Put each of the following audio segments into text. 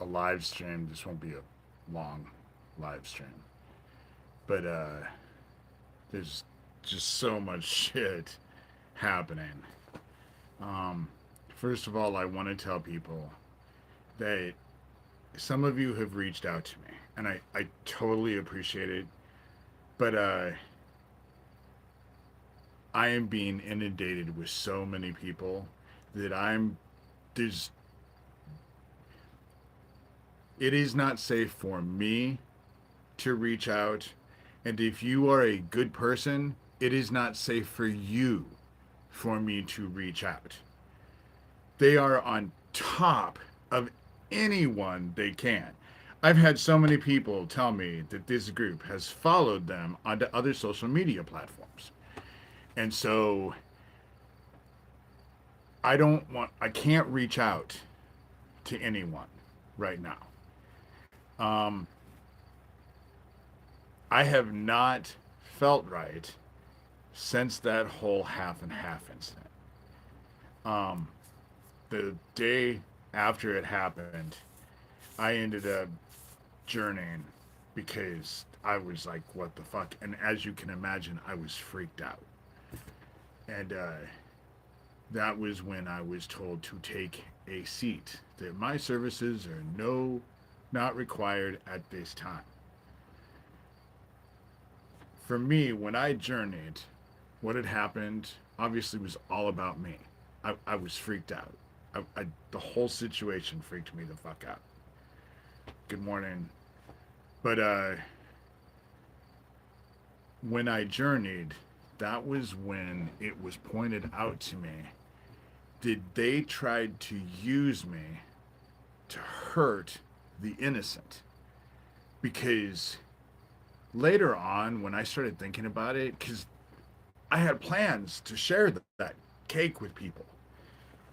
live stream. This won't be a long live stream, but there's just so much shit happening. Um, First of all, I want to tell people that some of you have reached out to me, and I totally appreciate it. But I am being inundated with so many people that there's it is not safe for me to reach out. And if you are a good person, it is not safe for you for me to reach out. They are on top of anyone they can. I've had so many people tell me that this group has followed them onto other social media platforms. And so I can't reach out to anyone right now. Um, I have not felt right since that whole half and half incident. Um, the day after it happened, I ended up journeying because I was like, what the fuck? And as you can imagine, I was freaked out. And that was when I was told to take a seat, that my services are not required at this time. For me, when I journeyed, what had happened obviously was all about me. I was freaked out. The whole situation freaked me the fuck out. Good morning. But when I journeyed, that was when it was pointed out to me that they tried to use me to hurt the innocent. Because later on, when I started thinking about it, because I had plans to share that cake with people,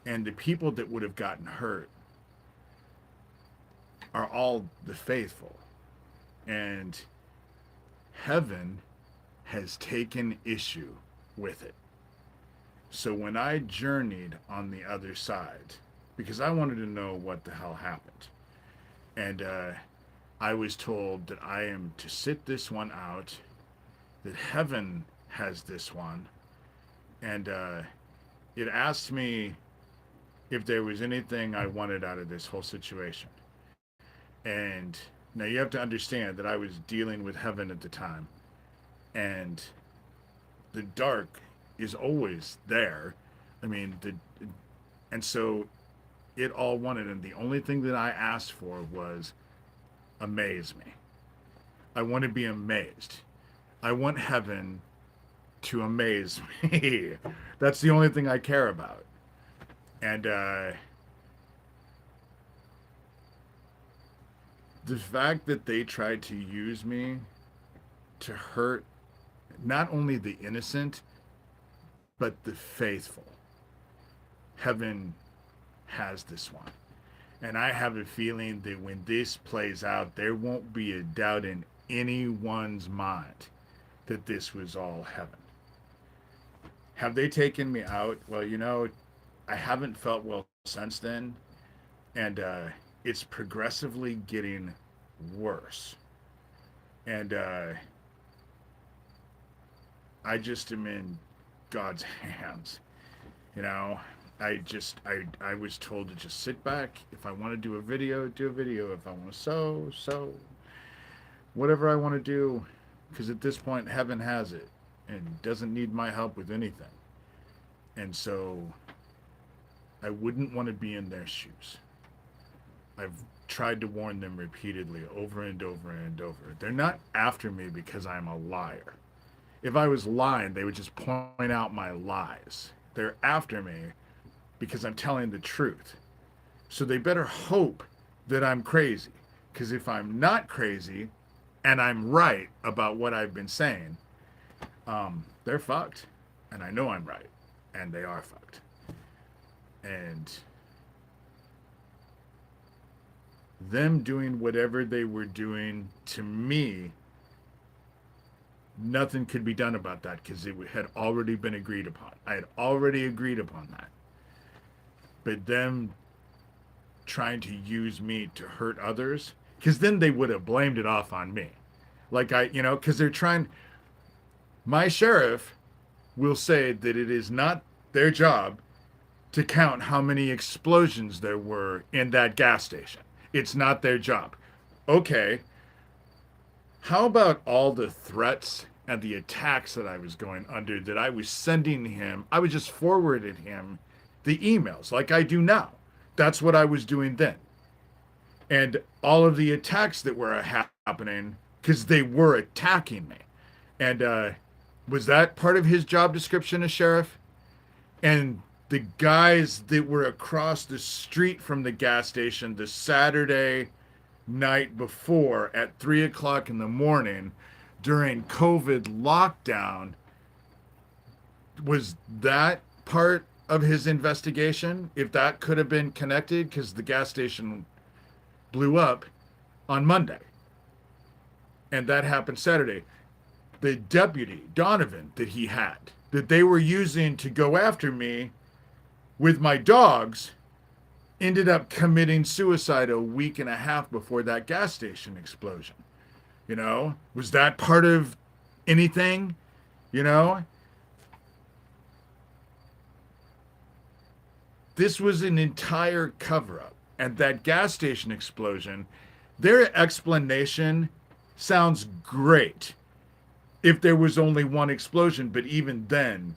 and the people that would have gotten hurt are all the faithful. And heaven has taken issue with it. So when I journeyed on the other side, because I wanted to know what the hell happened, and I was told that I am to sit this one out, that heaven has this one, and it asked me if there was anything I wanted out of this whole situation. And now you have to understand that I was dealing with heaven at the time, and the dark is always there. I mean, and so it all wanted, and the only thing that I asked for was amaze me. I want to be amazed. I want heaven to amaze me. That's the only thing I care about. And the fact that they tried to use me to hurt not only the innocent, but the faithful. Heaven has this one. And I have a feeling that when this plays out, there won't be a doubt in anyone's mind that this was all heaven. Have they taken me out? Well, I haven't felt well since then. And it's progressively getting worse. And I just am in God's hands. You know, I was told to just sit back. If I want to do a video, do a video. If I want to sew, whatever I want to do, because at this point heaven has it and doesn't need my help with anything. And so I wouldn't want to be in their shoes. I've tried to warn them repeatedly over and over and over. They're not after me because I'm a liar. If I was lying, they would just point out my lies. They're after me because I'm telling the truth. So they better hope that I'm crazy. Because if I'm not crazy and I'm right about what I've been saying, they're fucked. And I know I'm right. And they are fucked. And them doing whatever they were doing to me, nothing could be done about that because it had already been agreed upon. I had already agreed upon that. But them trying to use me to hurt others, because then they would have blamed it off on me. Like because they're trying. My sheriff will say that it is not their job to count how many explosions there were in that gas station. It's not their job. Okay, how about all the threats and the attacks that I was going under, that I was sending him? I was just forwarding him the emails like I do now. That's what I was doing then. And all of the attacks that were happening, because they were attacking me. And was that part of his job description as sheriff? And the guys that were across the street from the gas station the Saturday night before at 3 o'clock in the morning during COVID lockdown, was that part of his investigation? If that could have been connected, because the gas station blew up on Monday and that happened Saturday. The deputy, Donovan, that he had, that they were using to go after me with my dogs, ended up committing suicide a week and a half before that gas station explosion. Was that part of anything? This was an entire cover up. And that gas station explosion, their explanation sounds great if there was only one explosion. But even then,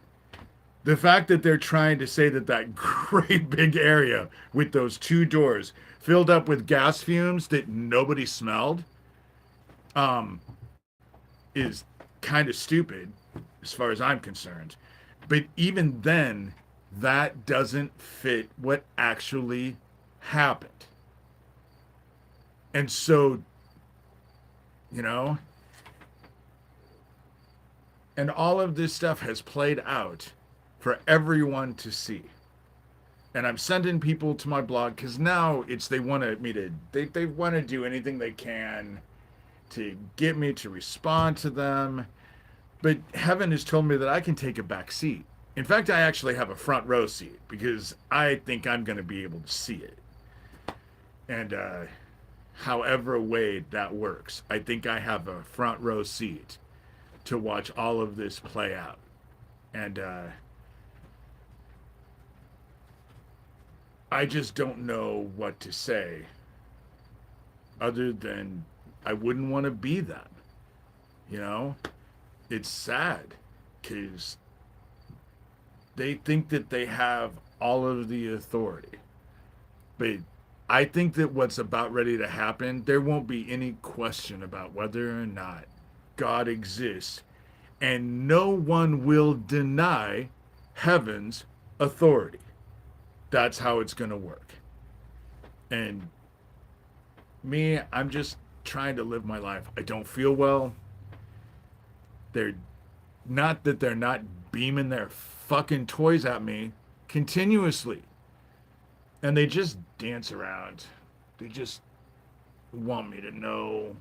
the fact that they're trying to say that that great big area with those two doors filled up with gas fumes that nobody smelled is kind of stupid as far as I'm concerned. But even then, that doesn't fit what actually happened. And so, and all of this stuff has played out for everyone to see. And I'm sending people to my blog because now they want to do anything they can to get me to respond to them. But heaven has told me that I can take a back seat. In fact, I actually have a front row seat because I think I'm going to be able to see it. And however way that works, I think I have a front row seat to watch all of this play out. And I just don't know what to say other than I wouldn't want to be them. It's sad because they think that they have all of the authority. But I think that what's about ready to happen, there won't be any question about whether or not God exists. And no one will deny heaven's authority. That's how it's going to work. And me, I'm just trying to live my life. I don't feel well. They're not that they're not beaming their fucking toys at me continuously. And they just dance around. They just want me to know.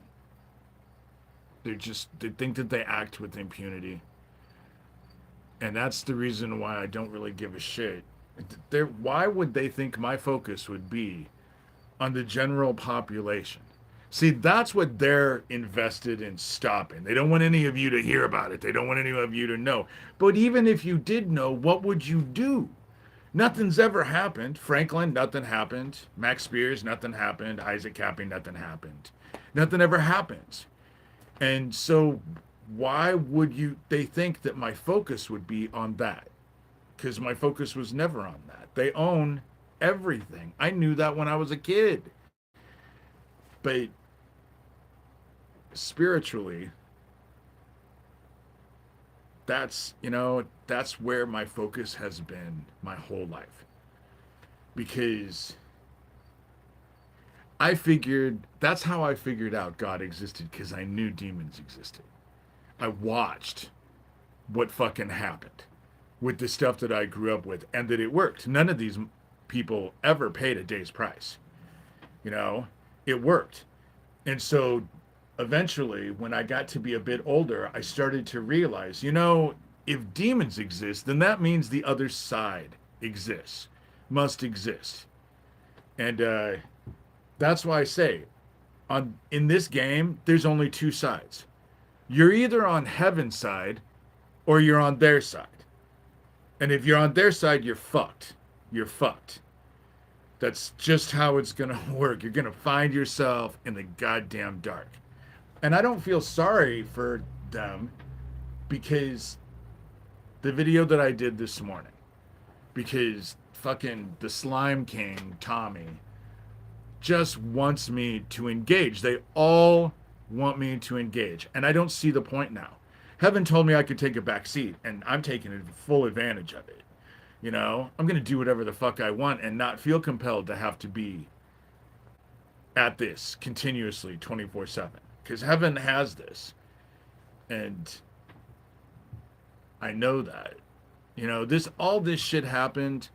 They think that they act with impunity. And that's the reason why I don't really give a shit. Why would they think my focus would be on the general population? See, that's what they're invested in stopping. They don't want any of you to hear about it. They don't want any of you to know. But even if you did know, what would you do? Nothing's ever happened. Franklin, nothing happened. Max Spears, nothing happened. Isaac Capping, nothing happened. Nothing ever happens. And so why would they think that my focus would be on that? Because my focus was never on that. They own everything. I knew that when I was a kid. But spiritually, that's where my focus has been my whole life. Because that's how I figured out God existed, because I knew demons existed. I watched what fucking happened with the stuff that I grew up with, and that it worked. None of these people ever paid a day's price. It worked. And so eventually, when I got to be a bit older, I started to realize, if demons exist, then that means the other side exists, must exist. And that's why I say, in this game, there's only two sides. You're either on heaven's side or you're on their side. And if you're on their side, you're fucked. You're fucked. That's just how it's going to work. You're going to find yourself in the goddamn dark. And I don't feel sorry for them because the video that I did this morning, because fucking the Slime King, Tommy, just wants me to engage. They all want me to engage. And I don't see the point now. Heaven told me I could take a back seat, and I'm taking full advantage of it. You know, I'm going to do whatever the fuck I want and not feel compelled to have to be at this continuously 24/7. Because heaven has this. And I know that. You know, all this shit happened,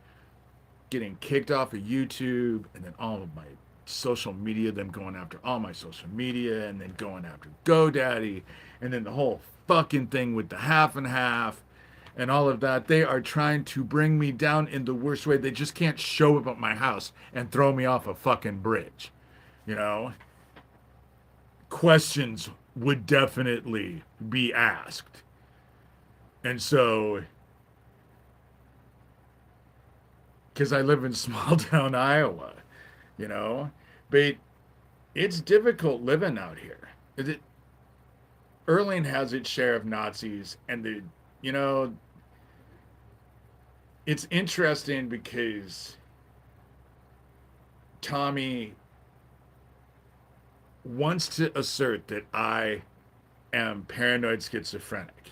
getting kicked off of YouTube, and then all of my social media, them going after all my social media, and then going after GoDaddy, and then the whole fucking thing with the half and half, and all of that. They are trying to bring me down in the worst way. They just can't show up at my house and throw me off a fucking bridge. You know? Questions would definitely be asked. And so, because I live in small town Iowa, you know, but it's difficult living out here. Erling has its share of Nazis, and you know, it's interesting because Tommy wants to assert that I am paranoid schizophrenic.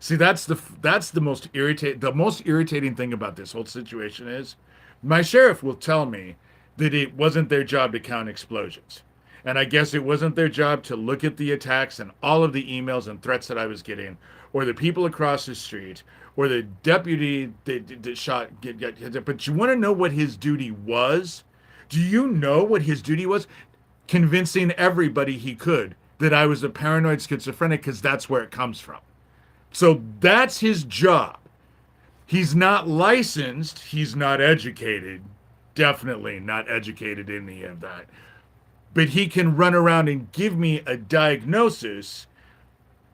See, that's the most irritating thing about this whole situation is my sheriff will tell me that it wasn't their job to count explosions. And I guess it wasn't their job to look at the attacks and all of the emails and threats that I was getting, or the people across the street, or the deputy that shot. But you want to know what his duty was? Do you know what his duty was? Convincing everybody he could that I was a paranoid schizophrenic, because that's where it comes from. So that's his job. He's not licensed. He's not educated. Definitely not educated in any of that. But he can run around and give me a diagnosis.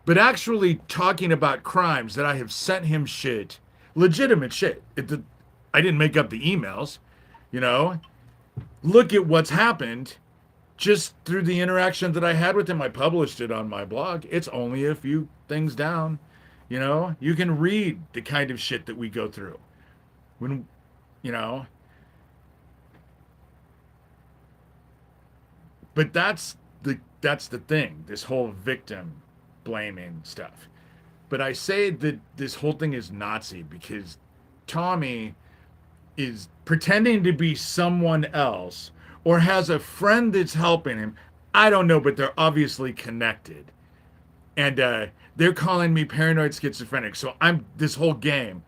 But actually talking about crimes that I have sent him shit, legitimate shit. I didn't make up the emails, you know. Look at what's happened just through the interaction that I had with him. I published it on my blog. It's only a few things down. You know, you can read the kind of shit that we go through when, you know, but that's the thing, this whole victim blaming stuff. But I say that this whole thing is Nazi because Tommy is pretending to be someone else or has a friend that's helping him. I don't know, but they're obviously connected. And they're calling me paranoid schizophrenic. So I'm this whole game.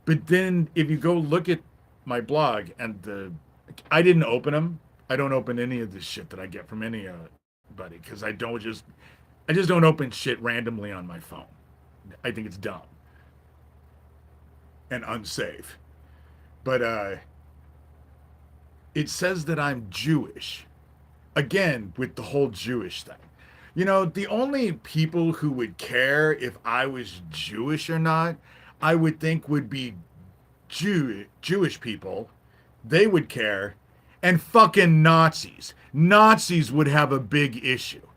But then if you go look at my blog and I didn't open them. I don't open any of this shit that I get from anybody because I just don't open shit randomly on my phone. I think it's dumb and unsafe. But it says that I'm Jewish. Again, with the whole Jewish thing. You know, the only people who would care if I was Jewish or not, I would think would be Jewish people. They would care. And fucking Nazis. Nazis would have a big issue.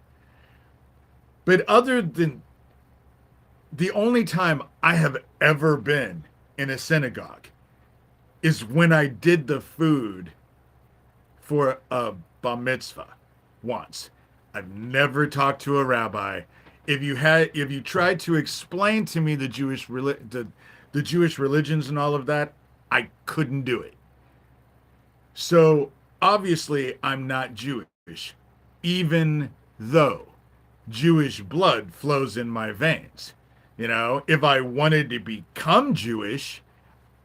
But other than the only time I have ever been in a synagogue is when I did the food for a bar mitzvah once. I've never talked to a rabbi. If you tried to explain to me the Jewish religions and all of that, I couldn't do it. So obviously I'm not Jewish, even though Jewish blood flows in my veins. You know, if I wanted to become Jewish,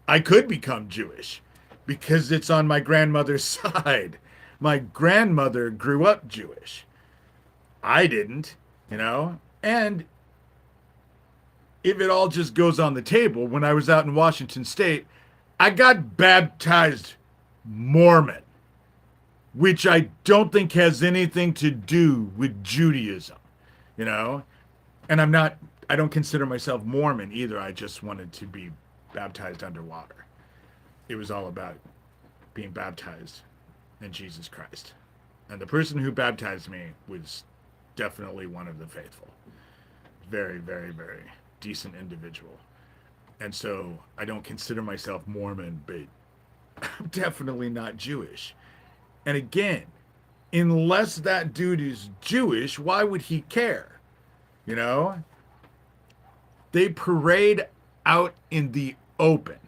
I could become Jewish because it's on my grandmother's side. My grandmother grew up Jewish. I didn't, you know, and if it all just goes on the table, when I was out in Washington State, I got baptized Mormon. which I don't think has anything to do with Judaism, you know? And I don't consider myself Mormon either. I just wanted to be baptized underwater. It was all about being baptized in Jesus Christ. And the person who baptized me was definitely one of the faithful. Very, very, very decent individual. And so I don't consider myself Mormon, but I'm definitely not Jewish. And again, unless that dude is Jewish, why would he care? You know? They parade out in the open.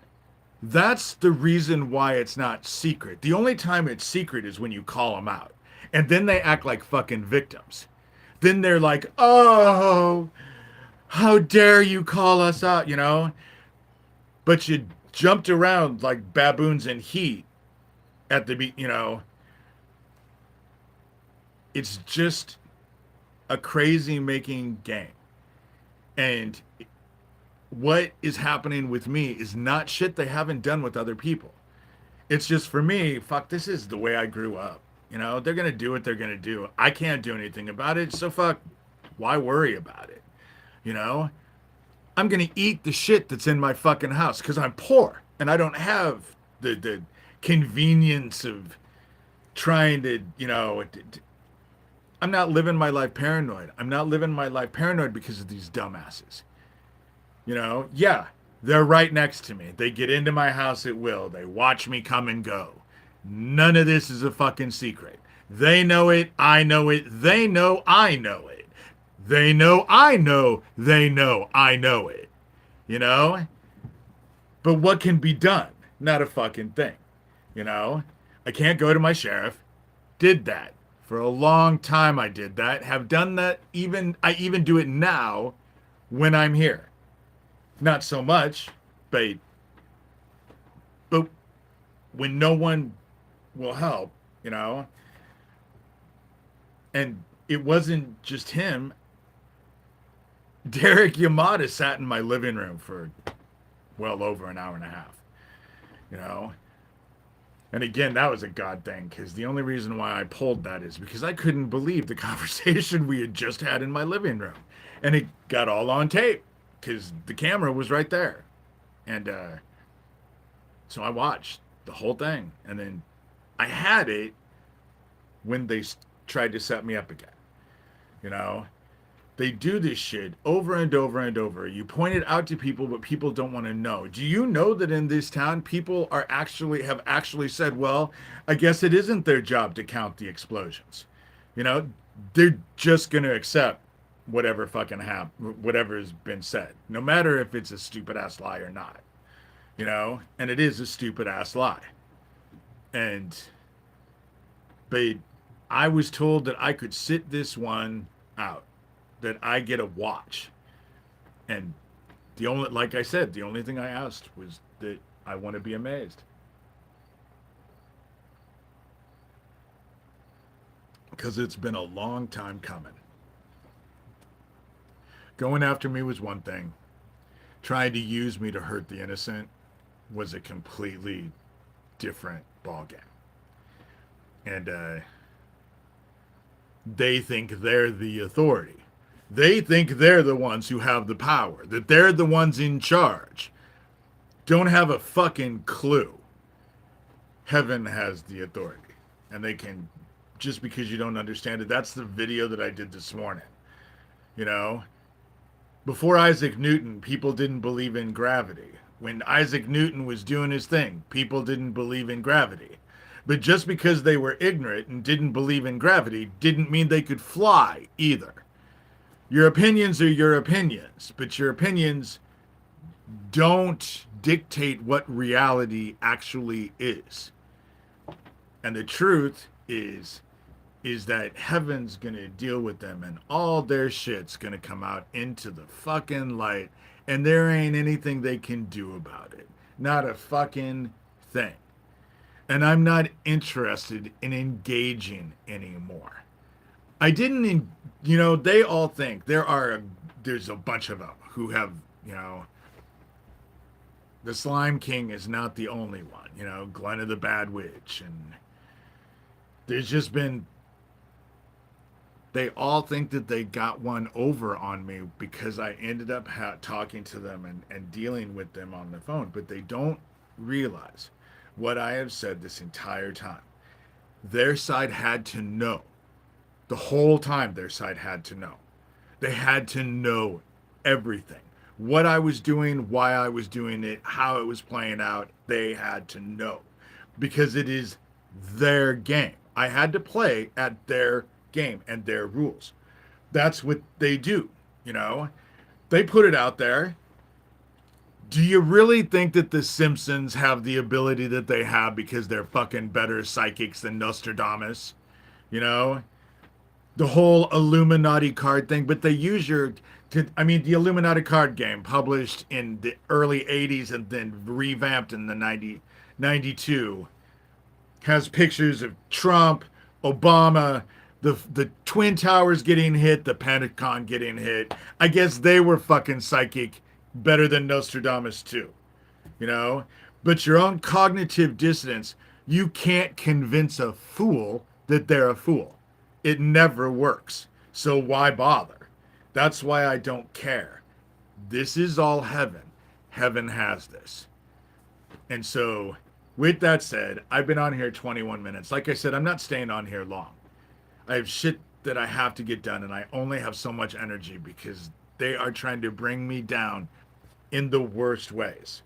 That's the reason why it's not secret. The only time it's secret is when you call them out. And then they act like fucking victims. Then they're like, oh, how dare you call us out, you know? But you jumped around like baboons in heat at the, you know, it's just a crazy making game. And what is happening with me is not shit they haven't done with other people. It's just for me, fuck, this is the way I grew up. You know, they're going to do what they're going to do. I can't do anything about it. So fuck, why worry about it? You know, I'm going to eat the shit that's in my fucking house because I'm poor and I don't have the convenience of trying to, you know, I'm not living my life paranoid. I'm not living my life paranoid because of these dumbasses. You know, yeah, they're right next to me. They get into my house at will. They watch me come and go. None of this is a fucking secret. They know it. I know it. They know I know it. They know I know they know I know it. You know? But what can be done? Not a fucking thing. You know? I can't go to my sheriff. Did that. For a long time I did that. Have done that. I even do it now when I'm here. Not so much, but when no one will help, you know, and it wasn't just him. Derek Yamada sat in my living room for well over an hour and a half, you know, and again, that was a God thing because the only reason why I pulled that is because I couldn't believe the conversation we had just had in my living room, and it got all on tape because the camera was right there. And so I watched the whole thing. And then I had it when they tried to set me up again. You know, they do this shit over and over and over. You point it out to people, but people don't want to know. Do you know that in this town, people have actually said, well, I guess it isn't their job to count the explosions. You know, they're just going to accept whatever fucking whatever has been said, no matter if it's a stupid ass lie or not, you know, and it is a stupid ass lie. But I was told that I could sit this one out, that I get a watch. And like I said, the only thing I asked was that I want to be amazed. Because it's been a long time coming. Going after me was one thing. Trying to use me to hurt the innocent was a completely different ballgame. And they think they're the authority. They think they're the ones who have the power, that they're the ones in charge. Don't have a fucking clue. Heaven has the authority. And they can, just because you don't understand it, that's the video that I did this morning. You know? Before Isaac Newton, people didn't believe in gravity. When Isaac Newton was doing his thing, people didn't believe in gravity. But just because they were ignorant and didn't believe in gravity didn't mean they could fly either. Your opinions are your opinions, but your opinions don't dictate what reality actually is. And the truth is that heaven's gonna deal with them and all their shit's gonna come out into the fucking light, and there ain't anything they can do about it. Not a fucking thing. And I'm not interested in engaging anymore. I didn't, they all think there's a bunch of them who have, the Slime King is not the only one, Glenna the Bad Witch, and There's just been, they all think that they got one over on me because I ended up talking to them and dealing with them on the phone, but they don't realize what I have said this entire time. Their side had to know. The whole time, their side had to know. They had to know everything. What I was doing, why I was doing it, how it was playing out. They had to know because it is their game. I had to play at their game and their rules. That's what they do, you know? They put it out there. Do you really think that the Simpsons have the ability that they have because they're fucking better psychics than Nostradamus? You know? The whole Illuminati card thing, but they use I mean, the Illuminati card game published in the early 80s and then revamped in the 92 has pictures of Trump, Obama, the Twin Towers getting hit, the Pentagon getting hit. I guess they were fucking psychic better than Nostradamus too, you know? But your own cognitive dissonance, you can't convince a fool that they're a fool. It never works. So why bother? That's why I don't care. This is all heaven. Heaven has this. And so, with that said, I've been on here 21 minutes. Like I said, I'm not staying on here long. I have shit that I have to get done, and I only have so much energy because they are trying to bring me down in the worst ways.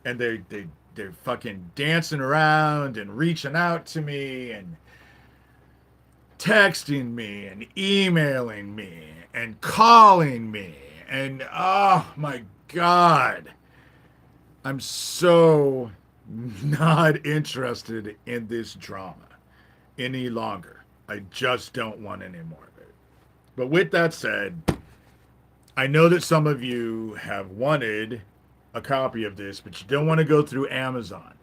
And they're fucking dancing around and reaching out to me and texting me and emailing me and calling me. And oh my God, I'm so not interested in this drama any longer. I just don't want any more of it. But with that said, I know that some of you have wanted a copy of this, but you don't want to go through Amazon.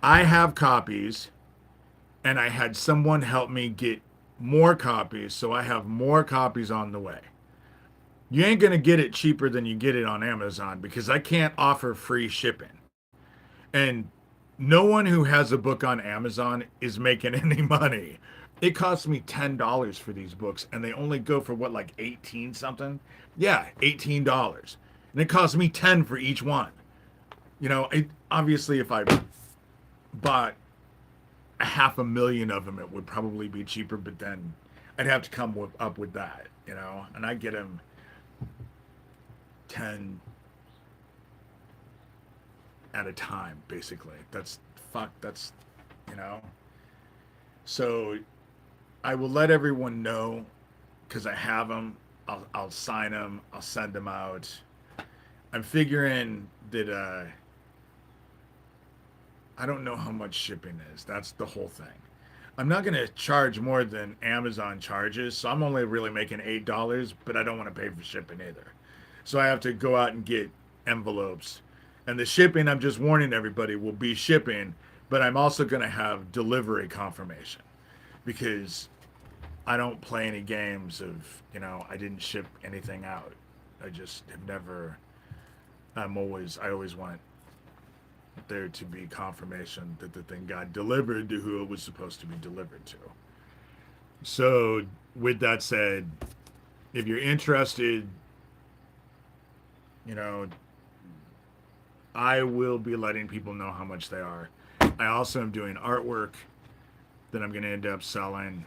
I have copies, and I had someone help me get more copies, so I have more copies on the way. You ain't going to get it cheaper than you get it on Amazon because I can't offer free shipping. And no one who has a book on Amazon is making any money. It costs me $10 for these books, and they only go for what, like 18 something? Yeah, $18. And it costs me 10 for each one. You know, obviously if I bought 500,000 of them, it would probably be cheaper, but then I'd have to come up with that, you know, and I get them 10 at a time, basically. That's, you know. So I will let everyone know because I have them. I'll sign them. I'll send them out. I'm figuring that I don't know how much shipping is. That's the whole thing. I'm not going to charge more than Amazon charges, so I'm only really making $8, but I don't want to pay for shipping either. So I have to go out and get envelopes. And the shipping, I'm just warning everybody, will be shipping, but I'm also going to have delivery confirmation because I don't play any games of, you know, I didn't ship anything out. I just have never, I always want there to be confirmation that the thing got delivered to who it was supposed to be delivered to. So with that said, if you're interested, you know, I will be letting people know how much they are. I also am doing artwork that I'm going to end up selling.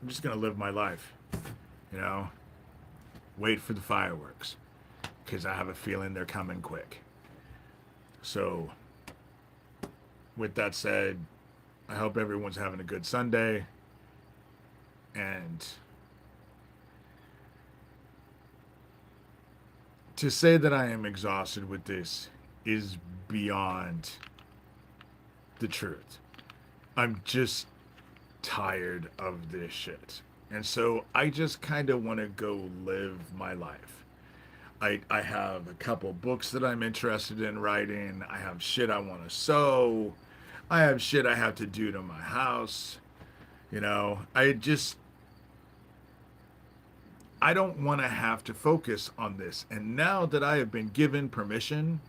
I'm just going to live my life, you know, wait for the fireworks because I have a feeling they're coming quick. So with that said, I hope everyone's having a good Sunday. And to say that I am exhausted with this is beyond the truth. I'm just tired of this shit. And so I just kind of want to go live my life. I have a couple books that I'm interested in writing. I have shit I want to sew. I have shit I have to do to my house. You know, I don't want to have to focus on this. And now that I have been given permission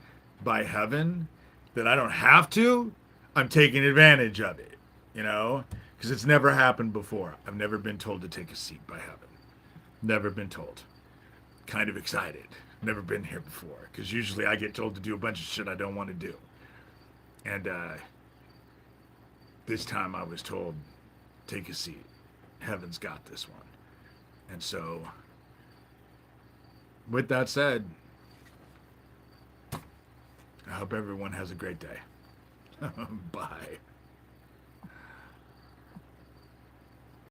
by heaven that I don't have to, I'm taking advantage of it, you know, because it's never happened before. I've never been told to take a seat by heaven. Never been told. Kind of excited. Never been here before, because usually I get told to do a bunch of shit I don't want to do. And this time I was told, take a seat. Heaven's got this one. And so, with that said, I hope everyone has a great day. Bye.